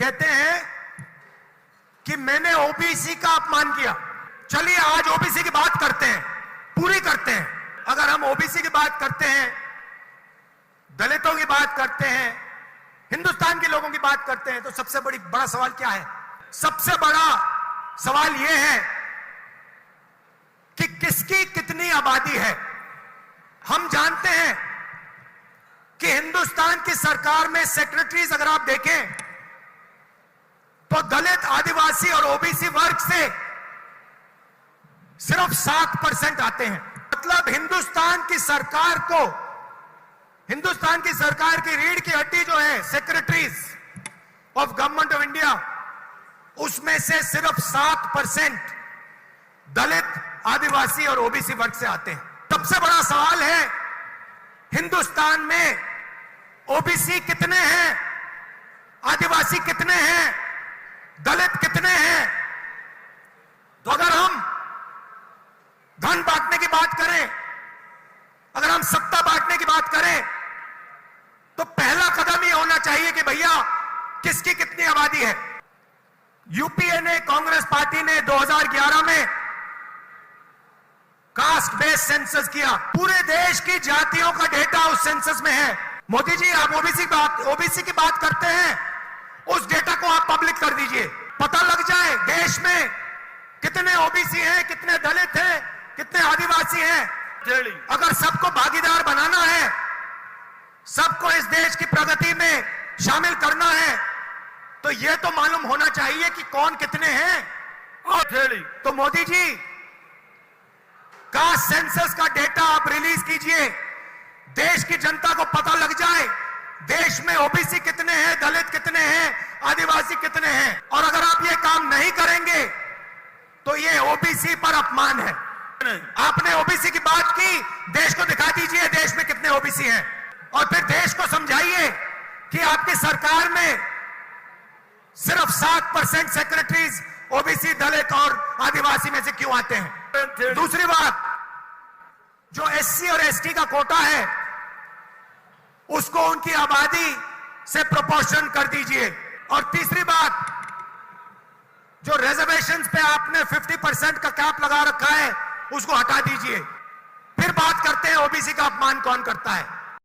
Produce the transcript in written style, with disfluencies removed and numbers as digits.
कहते हैं कि मैंने ओबीसी का अपमान किया। चलिए आज ओबीसी की बात करते हैं, पूरी करते हैं। अगर हम ओबीसी की बात करते हैं, दलितों की बात करते हैं, हिंदुस्तान के लोगों की बात करते हैं, तो सबसे बड़ा सवाल क्या है? सबसे बड़ा सवाल यह है कि किसकी कितनी आबादी है। हम जानते हैं कि हिंदुस्तान की सरकार में सेक्रेटरीज अगर आप देखें तो दलित, आदिवासी और ओबीसी वर्ग से सिर्फ 7% आते हैं। मतलब हिंदुस्तान की सरकार की रीढ़ की हड्डी जो है secretaries of government of India, उसमें से सिर्फ 7% दलित, आदिवासी और ओबीसी वर्ग से आते हैं। सबसे बड़ा सवाल है हिंदुस्तान में ओबीसी कितने हैं, आदिवासी कितने हैं, दलित कितने हैं? तो अगर हम धन बांटने की बात करें, अगर हम सत्ता बांटने की बात करें, तो पहला कदम ये होना चाहिए कि भैया किसकी कितनी आबादी है। यूपीए ने, कांग्रेस पार्टी ने 2011 में कास्ट बेस्ड सेंसस किया। पूरे देश की जातियों का डेटा उस सेंसस में है। मोदी जी, आप ओबीसी की बात करते हैं, उस डेटा को आप पब्लिक कर दीजिए, पता लग जाए देश में कितने ओबीसी हैं, कितने दलित हैं, कितने आदिवासी हैं। अगर सबको भागीदार बनाना है, सबको इस देश की प्रगति में शामिल करना है, तो यह तो मालूम होना चाहिए कि कौन कितने हैं। तो मोदी जी, कास्ट सेंसस का डेटा आप रिलीज कीजिए, देश की जनता को पता लग जाए देश में ओबीसी कितने हैं, दलित कितने हैं, आदिवासी कितने हैं। और अगर आप ये काम नहीं करेंगे तो ये ओबीसी पर अपमान है। आपने ओबीसी की बात की, देश को दिखा दीजिए देश में कितने ओबीसी हैं, और फिर देश को समझाइए कि आपकी सरकार में सिर्फ 7% सेक्रेटरीज ओबीसी, दलित और आदिवासी में से क्यों आते हैं। दूसरी बात, जो एससी और एसटी का कोटा है उसको उनकी आबादी से प्रोपोर्शन कर दीजिए। और तीसरी बात, जो रिजर्वेशंस पे आपने 50% का कैप लगा रखा है उसको हटा दीजिए। फिर बात करते हैं ओबीसी का अपमान कौन करता है।